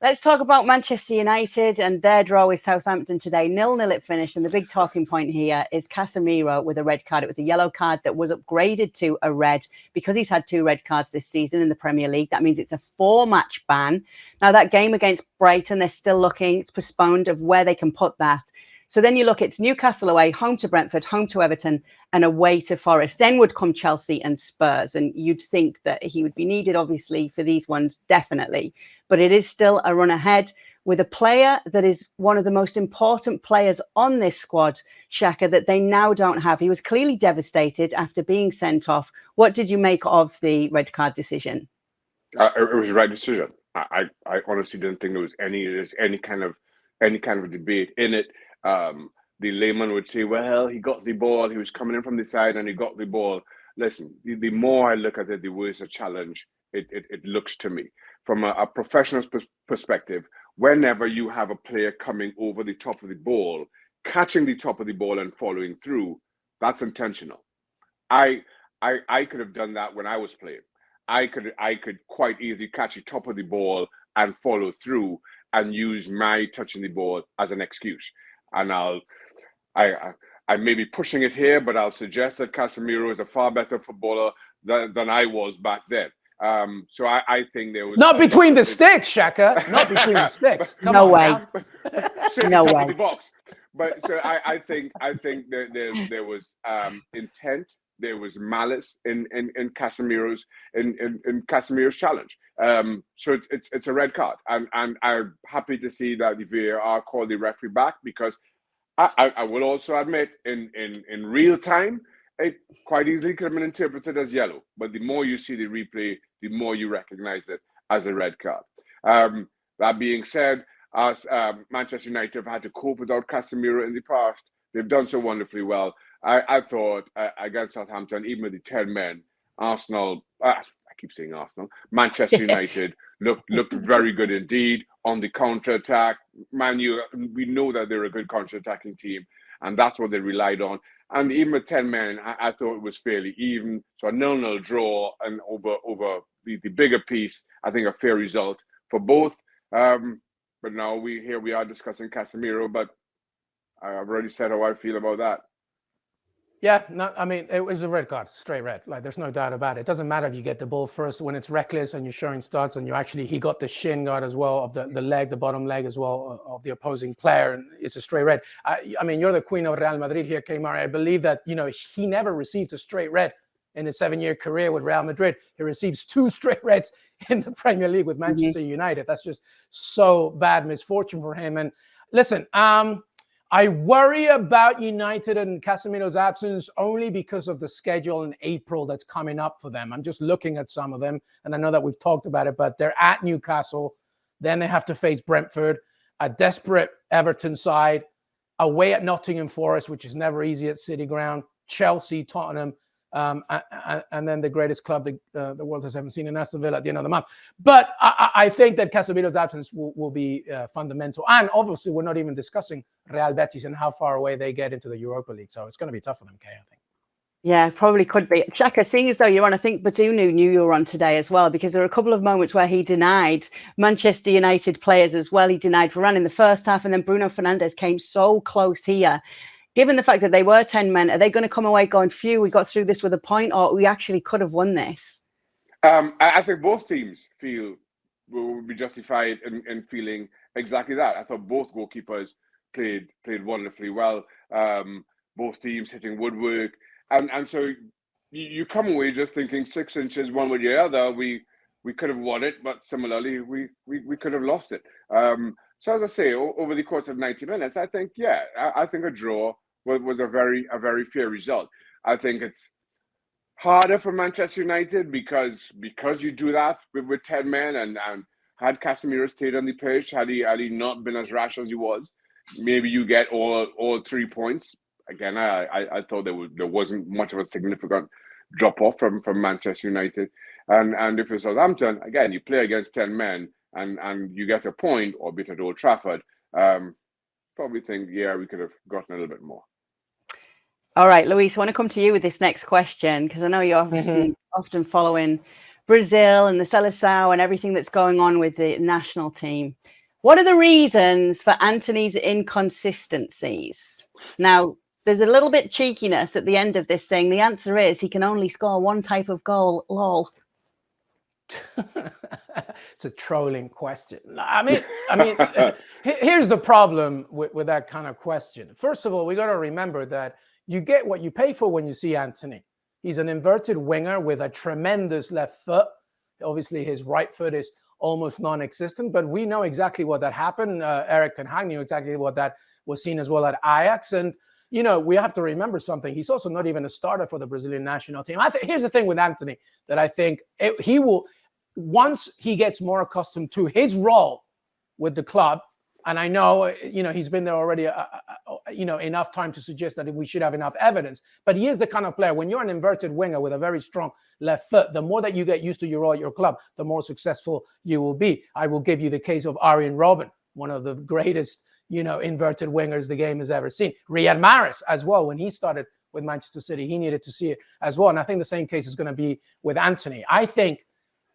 Let's talk about Manchester United and their draw with Southampton today. 0-0 it finished, and the big talking point here is Casemiro with a red card. It was a yellow card that was upgraded to a red because he's had 2 red cards this season in the Premier League. That means it's a 4-match ban. Now, that game against Brighton, they're still looking. It's postponed of where they can put that. So then you look, it's Newcastle away, home to Brentford, home to Everton, and away to Forest. Then would come Chelsea and Spurs. And you'd think that he would be needed, obviously, for these ones, definitely. But it is still a run ahead with a player that is one of the most important players on this squad, Shaka, that they now don't have. He was clearly devastated after being sent off. What did you make of the red card decision? It was the right decision. I honestly didn't think there was any kind of debate in it. The layman would say, well, he got the ball, he was coming in from the side and he got the ball. Listen, the more I look at it, the worse a challenge it looks to me. From a professional perspective, whenever you have a player coming over the top of the ball, catching the top of the ball and following through, that's intentional. I could have done that when I was playing. I could quite easily catch the top of the ball and follow through and use my touching the ball as an excuse. And I may be pushing it here, but I'll suggest that Casemiro is a far better footballer than I was back then. So I think there was not between the sticks, Shaka. Not between the sticks. Come no on way. No way. The box. But so I think there was intent. There was malice in Casemiro's challenge. So it's a red card, and I'm happy to see that the VAR called the referee back, because I will also admit in real time it quite easily could have been interpreted as yellow. But the more you see the replay, the more you recognize it as a red card. That being said, as Manchester United have had to cope without Casemiro in the past, they've done so wonderfully well. I thought against Southampton, even with the 10 men, Arsenal, I keep saying Arsenal, Manchester United looked very good indeed on the counter-attack. Man U, we know that they're a good counter-attacking team, and that's what they relied on. And even with 10 men, I thought it was fairly even. So a 0-0 draw, and over the bigger piece, I think a fair result for both. But now we are discussing Casemiro, but I've already said how I feel about that. Yeah, no, I mean, it was a red card, straight red. Like, there's no doubt about it. It doesn't matter if you get the ball first when it's reckless and you're showing studs, and he got the shin guard as well of the leg, the bottom leg as well of the opposing player, and it's a straight red. I mean, you're the queen of Real Madrid here, Kmar. I believe that, he never received a straight red in his 7-year career with Real Madrid. He receives 2 straight reds in the Premier League with Manchester United. That's just so bad misfortune for him. And listen, I worry about United and Casemiro's absence only because of the schedule in April that's coming up for them. I'm just looking at some of them, and I know that we've talked about it, but they're at Newcastle. Then they have to face Brentford, a desperate Everton side, away at Nottingham Forest, which is never easy at City Ground, Chelsea, Tottenham, and then the greatest club the world has ever seen in Aston Villa at the end of the month. But I think that Casemiro's absence will be fundamental. And obviously, we're not even discussing Real Betis and how far away they get into the Europa League. So it's going to be tough for them, Kay, I think. Yeah, probably could be. Shaka, seeing as though you're on, I think Badunu knew you were on today as well, because there were a couple of moments where he denied Manchester United players as well. He denied Varane in the first half, and then Bruno Fernandes came so close here. Given the fact that they were 10 men, are they going to come away going, phew, we got through this with a point, or we actually could have won this? I think both teams will be justified in feeling exactly that. I thought both goalkeepers played wonderfully well. Both teams hitting woodwork. And so you come away just thinking 6 inches one way or the other, we could have won it, but similarly, we could have lost it. So as I say, over the course of 90 minutes, I think, I think a draw was a very fair result. I think it's harder for Manchester United because you do that with 10 men, and had Casemiro stayed on the pitch, had he not been as rash as he was, maybe you get all 3 points. Again, I thought there wasn't much of a significant drop off from Manchester United, and if it's Southampton, again, you play against 10 men and you get a point, albeit at Old Trafford. Probably think, we could have gotten a little bit more. All right, Luis, I want to come to you with this next question, because I know you're often following Brazil and the Seleção and everything that's going on with the national team. What are the reasons for Antony's inconsistencies? Now, there's a little bit cheekiness at the end of this saying the answer is he can only score one type of goal. Lol. It's a trolling question. I mean, here's the problem with that kind of question. First of all, we got to remember that you get what you pay for when you see Antony. He's an inverted winger with a tremendous left foot. Obviously, his right foot is almost non-existent, but we know exactly what that happened. Erik Ten Hag knew exactly what that was seen as well at Ajax. And, you know, we have to remember something. He's also not even a starter for the Brazilian national team. Here's the thing with Antony that I think he will, once he gets more accustomed to his role with the club, and I know, you know, he's been there already, you know, enough time to suggest that we should have enough evidence. But he is the kind of player, when you're an inverted winger with a very strong left foot, the more that you get used to your role at your club, the more successful you will be. I will give you the case of Arjen Robben, one of the greatest, you know, inverted wingers the game has ever seen. Riyad Mahrez as well, when he started with Manchester City, he needed to see it as well. And I think the same case is going to be with Antony. I think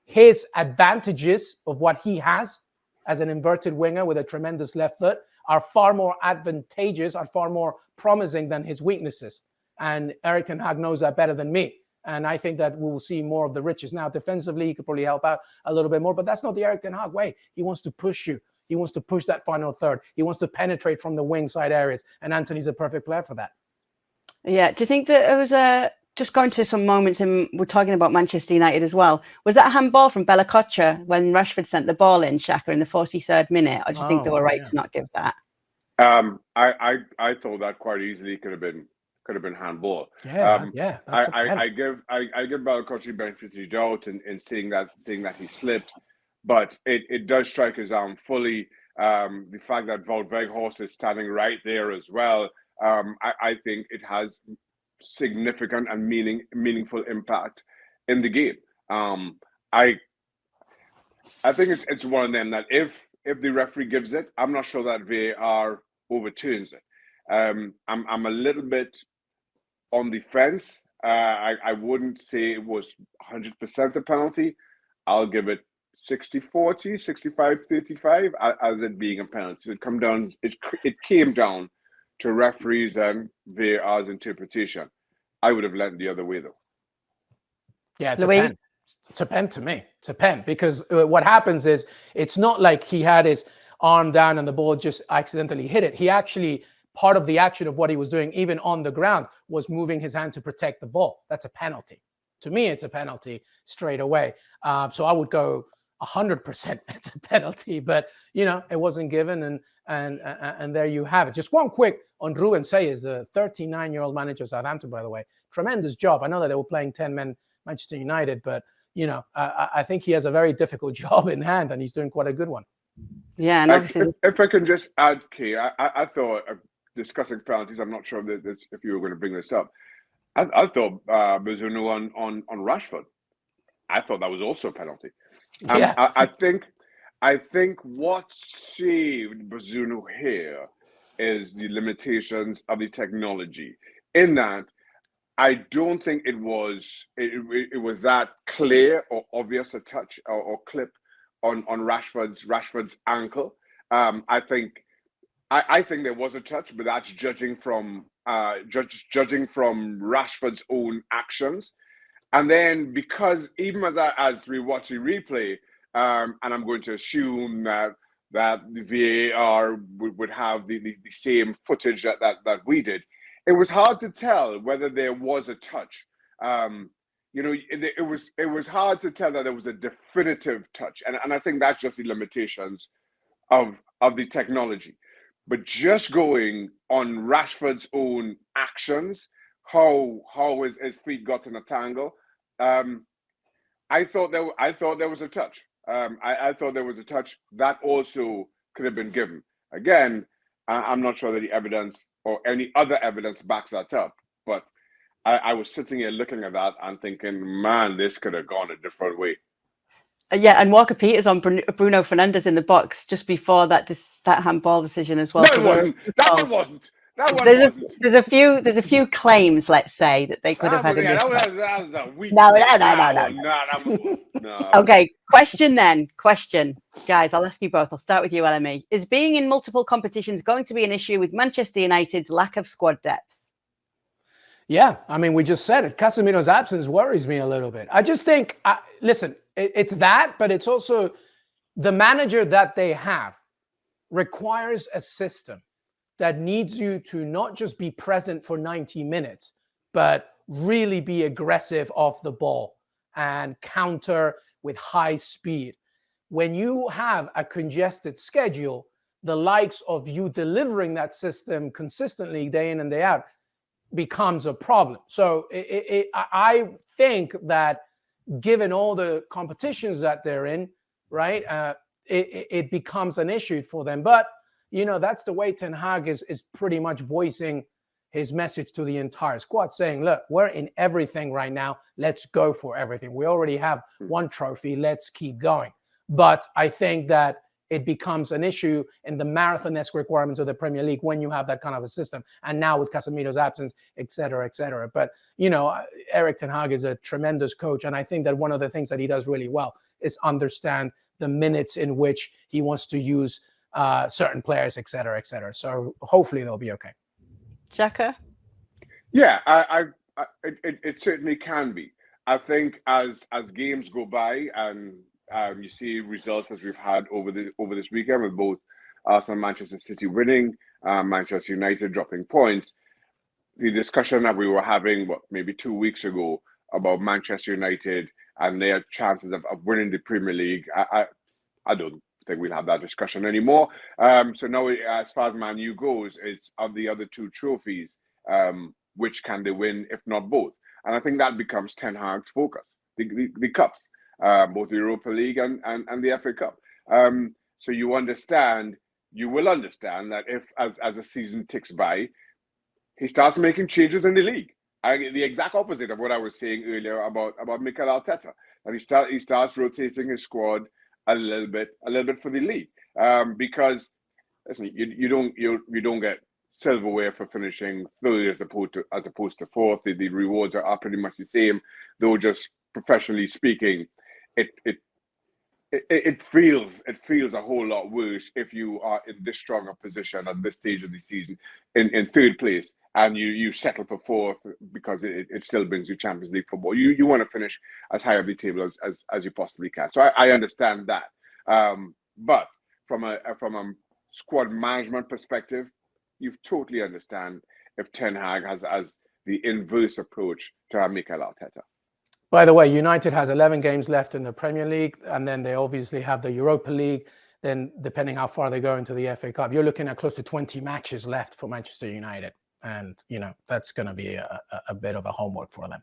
his advantages of what he has as an inverted winger with a tremendous left foot are far more advantageous, are far more promising than his weaknesses. And Erik Ten Hag knows that better than me. And I think that we will see more of the riches. Now, defensively, he could probably help out a little bit more, but that's not the Erik Ten Hag way. He wants to push you. He wants to push that final third. He wants to penetrate from the wing side areas. And Antony's a perfect player for that. Yeah. Do you think that it was just going to some moments, and we're talking about Manchester United as well. Was that a handball from Bella Kotcher when Rashford sent the ball in, Shaka, in the 43rd minute? Or do you think they were right to not give that? I thought that quite easily could have been handball. I give Bella Kotcher benefit of the doubt in seeing that he slipped, but it does strike his arm fully. The fact that Wout Weghorst is standing right there as well, I think it has significant and meaningful impact in the game. I think it's one of them that if the referee gives it, I'm not sure that VAR overturns it. I'm a little bit on the fence. I wouldn't say it was 100% a penalty. I'll give it 60-40, 65-35 as it being a penalty. So it came down to referees and VAR's interpretation. I would have lent the other way, though. Yeah, it's a pen to me. It's a pen because what happens is it's not like he had his arm down and the ball just accidentally hit it. He actually, part of the action of what he was doing, even on the ground, was moving his hand to protect the ball. That's a penalty. To me, it's a penalty straight away. So I would go 100% it's a penalty, but you know, it wasn't given, and there you have it. Just one quick on Ruben Sayers, the 39-year-old manager of Southampton, by the way. Tremendous job. I know that they were playing 10 men Manchester United, but you know, I think he has a very difficult job in hand, and he's doing quite a good one. Yeah, and obviously, if I can just add, Kay, I thought discussing penalties. I'm not sure if you were going to bring this up. I thought Bazunu on Rashford. I thought that was also a penalty. Yeah. I think what saved Bazunu here is the limitations of the technology. In that, I don't think it was that clear or obvious a touch or clip on Rashford's ankle. I think there was a touch, but that's judging from Rashford's own actions. And then because even as we watch the replay, and I'm going to assume that the VAR would have the same footage that we did, it was hard to tell whether there was a touch. You know, it was hard to tell that there was a definitive touch, and I think that's just the limitations of the technology. But just going on Rashford's own actions, how his feet got in a tangle, I thought there was a touch. I thought there was a touch that also could have been given. Again, I'm not sure that the evidence or any other evidence backs that up, but I was sitting here looking at that and thinking, man, this could have gone a different way. Yeah, and Walker Peters on Bruno Fernandes in the box just before that handball decision as well. No, it wasn't. That one There's wasn't. there's a few claims, let's say, that they could have had in this. That was a weak. No. Okay, question then. Question, guys. I'll ask you both. I'll start with you, LME. Is being in multiple competitions going to be an issue with Manchester United's lack of squad depth? Yeah, I mean, we just said it. Casemiro's absence worries me a little bit. I just think, listen, it's that, but it's also the manager that they have requires a system that needs you to not just be present for 90 minutes, but really be aggressive off the ball and counter with high speed. When you have a congested schedule, the likes of you delivering that system consistently day in and day out becomes a problem. So I think that given all the competitions that they're in, right, it becomes an issue for them. But you know, that's the way Ten Hag is pretty much voicing his message to the entire squad, saying, look, we're in everything right now. Let's go for everything. We already have one trophy. Let's keep going. But I think that it becomes an issue in the marathon-esque requirements of the Premier League when you have that kind of a system. And now with Casemiro's absence, et cetera, et cetera. But, you know, Erik Ten Hag is a tremendous coach. And I think that one of the things that he does really well is understand the minutes in which he wants to use certain players, et cetera, et cetera. So hopefully they'll be okay. Shaka? Yeah, it certainly can be. I think as games go by and you see results as we've had over this weekend with both Arsenal and Manchester City winning, Manchester United dropping points, the discussion that we were having maybe 2 weeks ago about Manchester United and their chances of winning the Premier League, I don't think we'll have that discussion anymore. So now, as far as Man U goes, it's of the other two trophies, which can they win, if not both? And I think that becomes Ten Hag's focus, the cups, both the Europa League and the FA Cup. So you will understand that if, as a season ticks by, he starts making changes in the league. The exact opposite of what I was saying earlier about Miguel Arteta, that he starts rotating his squad a little bit for the league, because listen, you don't get silverware for finishing third as opposed to fourth. The rewards are pretty much the same, though just professionally speaking, it feels a whole lot worse if you are in this strong a position at this stage of the season in third place and you settle for fourth, because it still brings you Champions League football. You want to finish as high up the table as you possibly can. So I understand that. But from a squad management perspective, you totally understand if Ten Hag has the inverse approach to Mikel Arteta. By the way, United has 11 games left in the Premier League, and then they obviously have the Europa League. Then, depending how far they go into the FA Cup, you're looking at close to 20 matches left for Manchester United. And, you know, that's going to be a bit of a homework for them.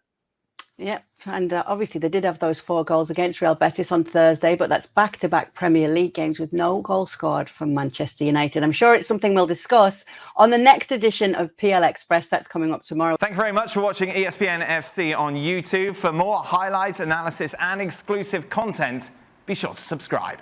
Yeah, and obviously they did have those 4 goals against Real Betis on Thursday, but that's back-to-back Premier League games with no goal scored from Manchester United. I'm sure it's something we'll discuss on the next edition of PL Express. That's coming up tomorrow. Thank you very much for watching ESPN FC on YouTube. For more highlights, analysis and exclusive content, be sure to subscribe.